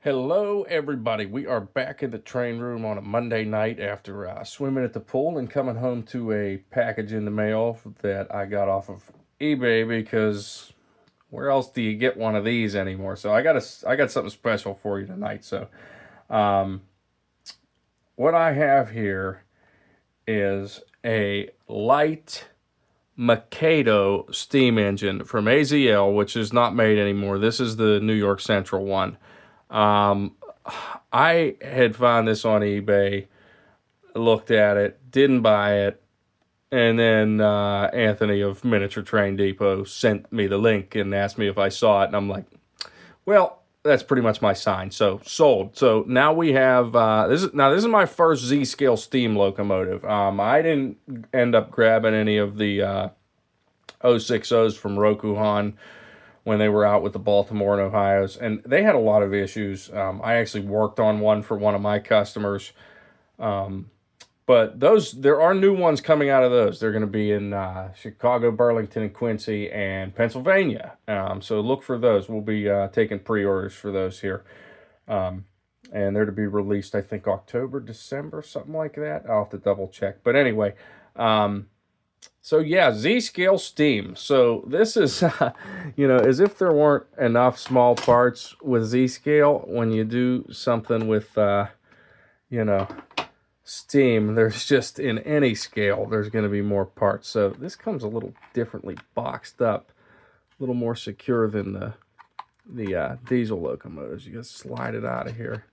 Hello, everybody. We are back in the train room on a Monday night after swimming at the pool and coming home to a package in the mail that I got off of eBay because where else do you get one of these anymore? So I got something special for you tonight. So um, what I have here is a light Mikado steam engine from AZL, which is not made anymore. This is the New York Central one. Um, I had found this on eBay, looked at it, didn't buy it, and then Anthony of Miniature Train Depot sent me the link and asked me if I saw it, and I'm like, well, that's pretty much my sign. So sold. So now we have this is my first Z scale steam locomotive. I didn't end up grabbing any of the 060s from Rokuhan when they were out with the Baltimore and Ohio's, and they had a lot of issues. I actually worked on one for one of my customers. But there are new ones coming out of those. They're going to be in Chicago, Burlington, and Quincy, and Pennsylvania. So look for those. We'll be taking pre-orders for those here, and they're to be released, I think, October, December, something like that. I'll have to double check. But anyway, so yeah, Z scale steam. So this is, as if there weren't enough small parts with Z scale. When you do something with, you know steam, there's just in any scale there's going to be more parts. So this comes a little differently boxed up, a little more secure than the diesel locomotives. You just slide it out of here,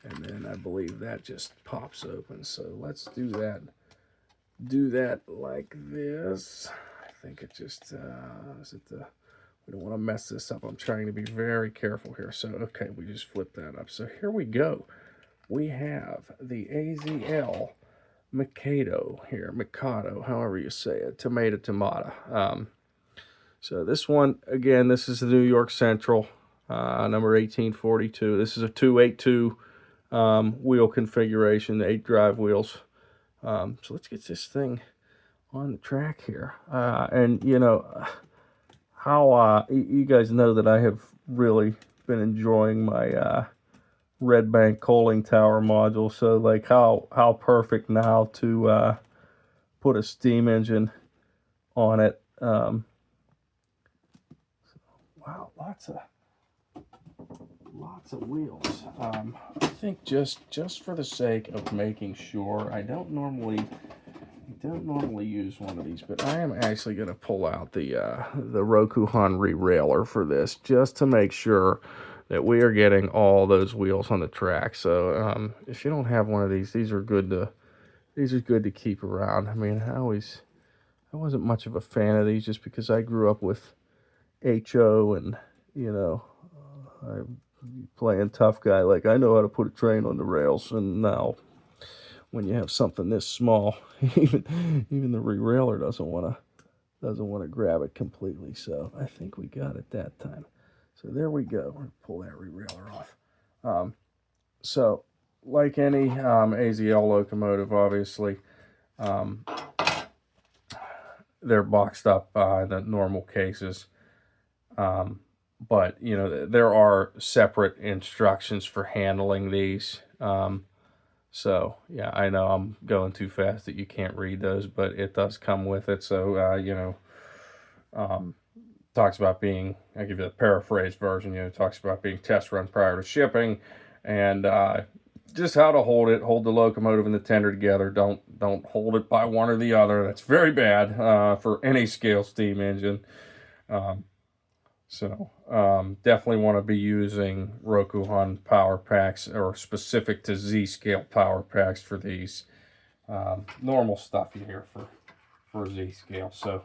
and then I believe that just pops open. So let's do that like this. I think it just we don't want to mess this up. I'm trying to be very careful here. So okay, we just flip that up. So here we go. We have the AZL Mikado here, Mikado, however you say it, tomato. So this one, again, this is the New York Central, number 1842. This is a 282 wheel configuration, 8 drive wheels. So let's get this thing on the track here. And how you guys know that I have really been enjoying my Red Bank coaling tower module. So like how perfect now to put a steam engine on it. Wow, lots of wheels. I think just for the sake of making sure, I don't normally use one of these, but I am actually going to pull out the Rokuhan re-railer for this just to make sure that we are getting all those wheels on the track. So if you don't have one of these are good to keep around. I mean, I wasn't much of a fan of these just because I grew up with HO and I'm playing tough guy. Like I know how to put a train on the rails, and now when you have something this small, even the re-railer doesn't want to grab it completely. So I think we got it that time. So there we go. We're gonna pull that re-railer off. So like any AZL locomotive, obviously, they're boxed up in the normal cases. But there are separate instructions for handling these. So yeah, I know I'm going too fast that you can't read those, but it does come with it. So talks about being, I give you the paraphrased version. Talks about being test run prior to shipping, and just how to hold the locomotive and the tender together. Don't hold it by one or the other. That's very bad for any scale steam engine. Definitely want to be using Rokuhan power packs or specific to Z scale power packs for these. Normal stuff you hear for Z scale. So,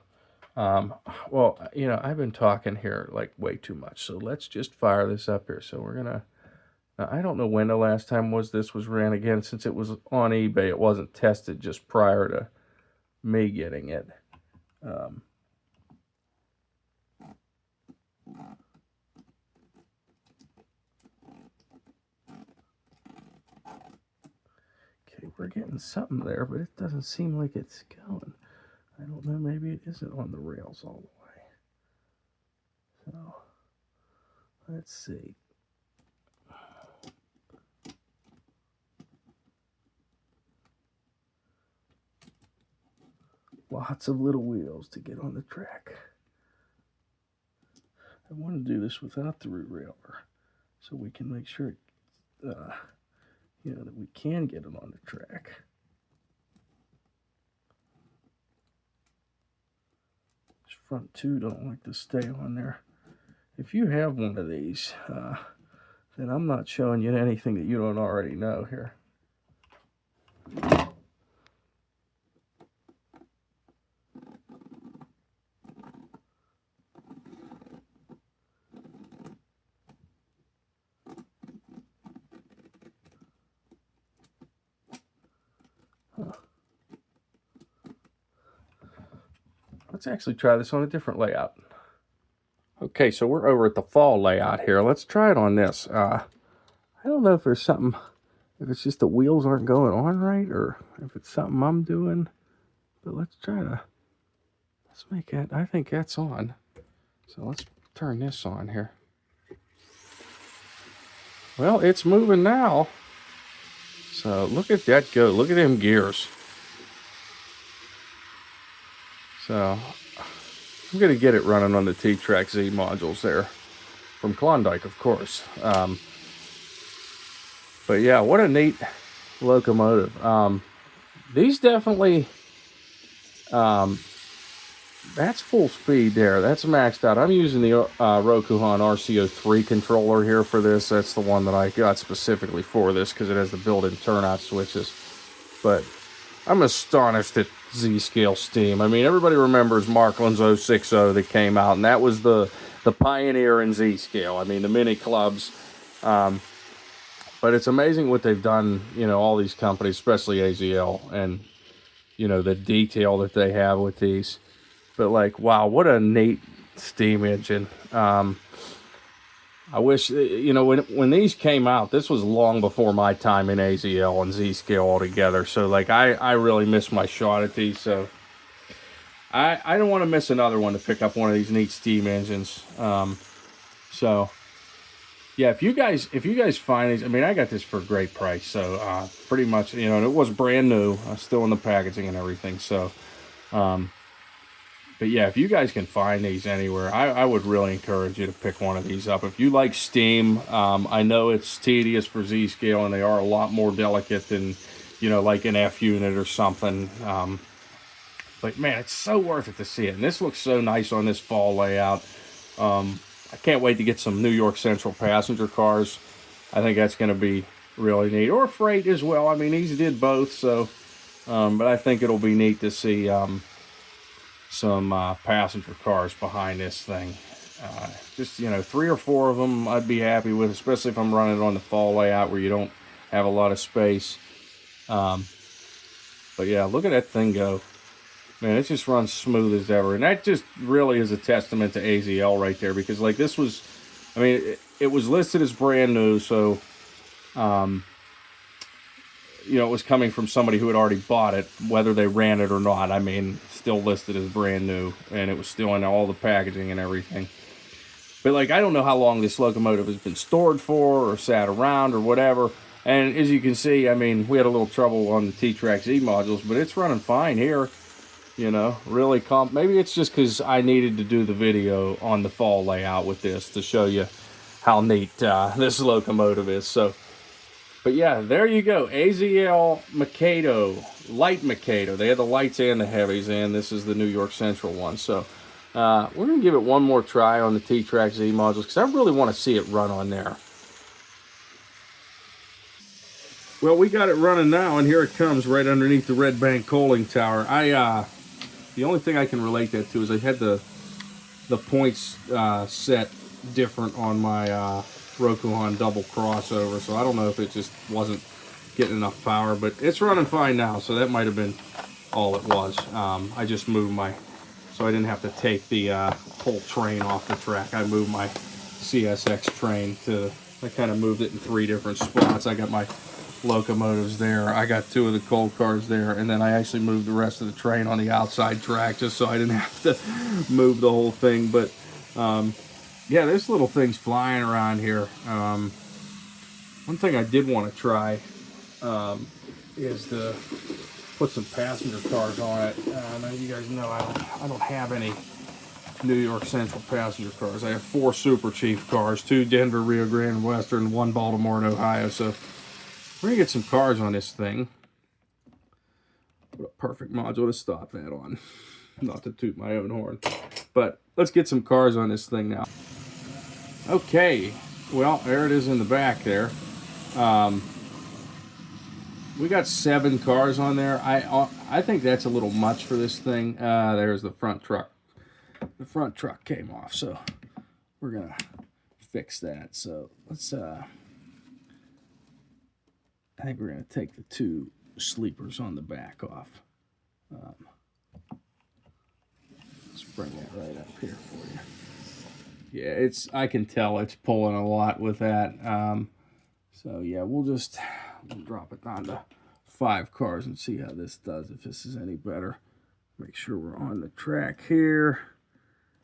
I've been talking here like way too much. So let's just fire this up here. So we're gonna. Now, I don't know when the last time this was ran again. Since it was on eBay, it wasn't tested just prior to me getting it. Okay, we're getting something there, but it doesn't seem like it's going. I don't know, maybe it isn't on the rails all the way. So, let's see. Lots of little wheels to get on the track. I want to do this without the root railer, so we can make sure, that we can get it on the track. This front two don't like to stay on there. If you have one of these, then I'm not showing you anything that you don't already know here. Let's actually try this on a different layout. Okay, so we're over at the fall layout here. Let's try it on this. I don't know if there's something, if it's just the wheels aren't going on right, or if it's something I'm doing, but let's make it, I think that's on. So let's turn this on here. Well, it's moving now. So look at that go. Look at them gears. So I'm going to get it running on the T-Track Z modules there from Klondike, of course. But yeah, what a neat locomotive. These definitely, that's full speed there. That's maxed out. I'm using the Rokuhan RCO3 controller here for this. That's the one that I got specifically for this because it has the built-in turnout switches. But I'm astonished at Z-Scale Steam. I mean, everybody remembers Markland's 060 that came out, and that was the pioneer in Z-Scale. I mean, the mini clubs. But it's amazing what they've done, all these companies, especially AZL, and, the detail that they have with these. But, like, wow, what a neat steam engine. I wish, when these came out, this was long before my time in AZL and Z-Scale altogether. So, like, I really missed my shot at these. So, I don't want to miss another one to pick up one of these neat steam engines. So, yeah, if you guys find these, I mean, I got this for a great price. So, pretty much, and it was brand new, still in the packaging and everything. So, but yeah, if you guys can find these anywhere, I would really encourage you to pick one of these up. If you like steam, I know it's tedious for Z-Scale, and they are a lot more delicate than, like an F unit or something. But man, it's so worth it to see it. And this looks so nice on this fall layout. I can't wait to get some New York Central passenger cars. I think that's going to be really neat. Or freight as well. I mean, these did both, so. But I think it'll be neat to see some passenger cars behind this thing. Just 3 or 4 of them I'd be happy with, especially if I'm running it on the fall layout where you don't have a lot of space. But yeah, look at that thing go. Man, it just runs smooth as ever. And that just really is a testament to AZL right there, because like this was, I mean, it was listed as brand new, so it was coming from somebody who had already bought it, whether they ran it or not. I mean, still listed as brand new, and it was still in all the packaging and everything. But like, I don't know how long this locomotive has been stored for or sat around or whatever. And as you can see, I mean, we had a little trouble on the T-Track Z modules, but it's running fine here. Really maybe it's just because I needed to do the video on the fall layout with this to show you how neat this locomotive is. So, but yeah, there you go. AZL Mikado, light Mikado. They had the lights and the heavies, and this is the New York Central one. So we're going to give it one more try on the T-Track Z modules because I really want to see it run on there. Well, we got it running now, and here it comes right underneath the Red Bank coaling tower. The only thing I can relate that to is I had the points set different on my Rokuhan double crossover, so I don't know if it just wasn't getting enough power, but it's running fine now, so that might have been all it was. I just moved so I didn't have to take the whole train off the track. I moved my CSX train I kind of moved it in 3 different spots. I got my locomotives there, I got 2 of the coal cars there, and then I actually moved the rest of the train on the outside track just so I didn't have to move the whole thing. But yeah, this little thing's flying around here. One thing I did want to try is put some passenger cars on it. Now you guys know I don't have any New York Central passenger cars. I have 4 Super Chief cars, 2 Denver, Rio Grande, Western, 1 Baltimore and Ohio. So we're gonna get some cars on this thing. What a perfect module to stop that on. Not to toot my own horn, but let's get some cars on this thing now. Okay, well, there it is in the back there. We got 7 cars on there. I think that's a little much for this thing. There's the front truck. The front truck came off, so we're gonna fix that. So let's I think we're gonna take the 2 sleepers on the back off. Let's bring that right up here for you. Yeah, I can tell it's pulling a lot with that. So yeah, we'll drop it down to 5 cars and see how this does, if this is any better. Make sure we're on the track here.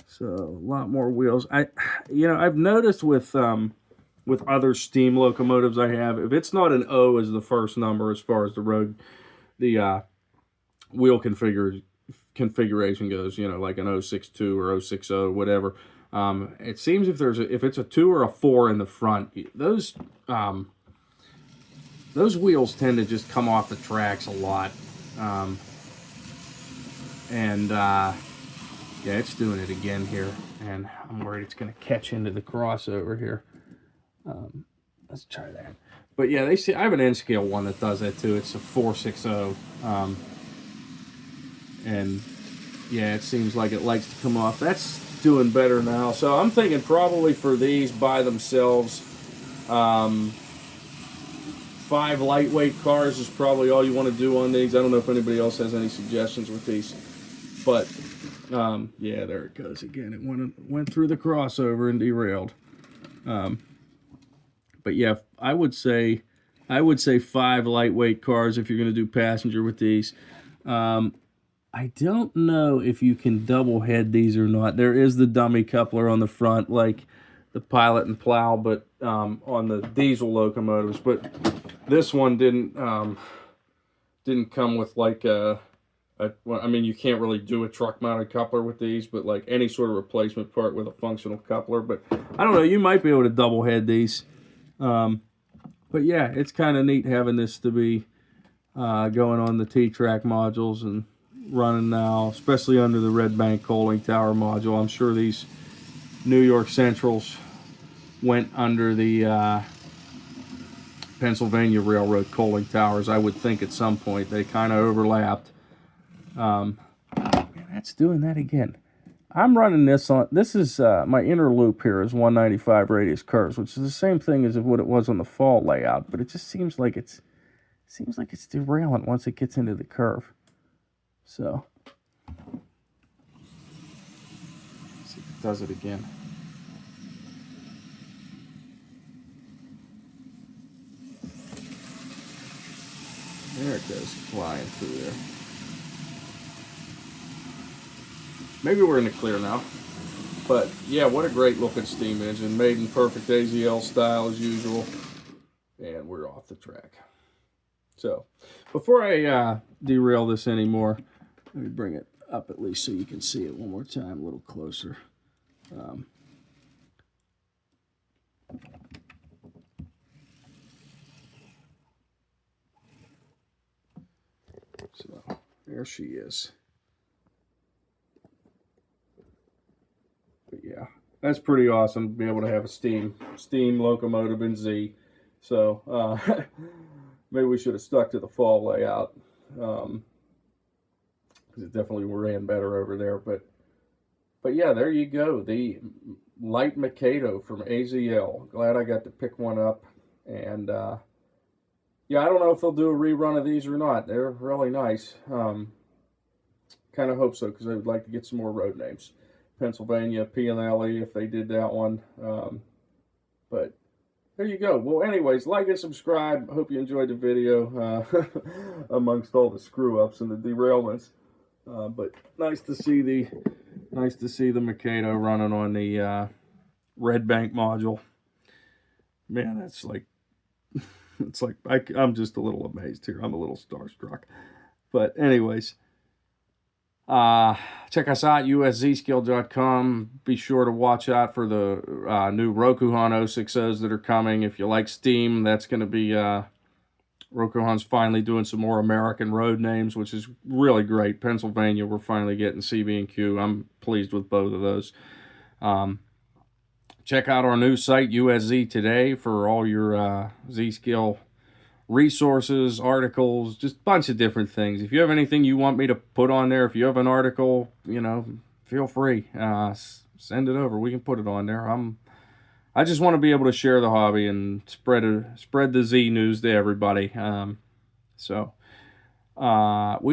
So a lot more wheels. I've noticed with other steam locomotives I have, if it's not an O as the first number as far as the wheel configuration goes, like an 062 or 060, whatever. It seems if it's a 2 or a 4 in the front, those wheels tend to just come off the tracks a lot. Yeah, it's doing it again here, and I'm worried it's going to catch into the crossover here. Let's try that. But yeah, I have an N-scale one that does that too. It's a 460. And yeah, it seems like it likes to come off. That's doing better now. So I'm thinking probably for these by themselves, 5 lightweight cars is probably all you want to do on these. I don't know if anybody else has any suggestions with these, but yeah, there it goes again. It went through the crossover and derailed. But yeah, I would say 5 lightweight cars if you're going to do passenger with these. I don't know if you can double head these or not. There is the dummy coupler on the front, like the Pilot and Plow, but on the diesel locomotives. But this one didn't come with like well, I mean, you can't really do a truck-mounted coupler with these, but like any sort of replacement part with a functional coupler. But I don't know, you might be able to double head these. But yeah, it's kind of neat having this to be going on the T-track modules and running now, especially under the Red Bank coaling tower module. I'm sure these New York Centrals went under the Pennsylvania Railroad coaling towers. I would think at some point they kind of overlapped. Man, that's doing that again. I'm running this on, this is my inner loop here is 195 radius curves, which is the same thing as what it was on the fall layout, but it just seems like it's derailing once it gets into the curve. So let's see if it does it again. There it goes, flying through there. Maybe we're in the clear now. But yeah, what a great looking steam engine, made in perfect AZL style as usual. And we're off the track. So before I derail this anymore, let me bring it up at least so you can see it one more time, a little closer. So there she is. But yeah, that's pretty awesome to be able to have a steam locomotive in Z. So maybe we should have stuck to the fall layout, because it definitely ran better over there. But yeah, there you go, the light Mikado from AZL. Glad I got to pick one up. And yeah, I don't know if they'll do a rerun of these or not. They're really nice. Kind of hope so, because I would like to get some more road names. Pennsylvania, P&LE, if they did that one. But there you go. Well, anyways, like and subscribe. Hope you enjoyed the video, amongst all the screw-ups and the derailments. But nice to see the Mikado running on the Red Bank module. Man, that's like, it's like I'm just a little amazed here. I'm a little starstruck. But anyways, check us out, uszskill.com. Be sure to watch out for the new Rokuhan 060s that are coming. If you like Steam, that's going to be Rokuhan's finally doing some more American road names, which is really great. Pennsylvania, we're finally getting CB&Q. I'm pleased with both of those. Check out our new site, USZ Today, for all your Z-Skill resources, articles, just a bunch of different things. If you have anything you want me to put on there, if you have an article, feel free. Send it over. We can put it on there. I just want to be able to share the hobby and spread the Z news to everybody. We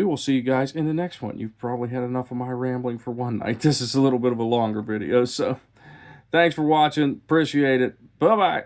will see you guys in the next one. You've probably had enough of my rambling for one night. This is a little bit of a longer video, so thanks for watching. Appreciate it. Bye-bye.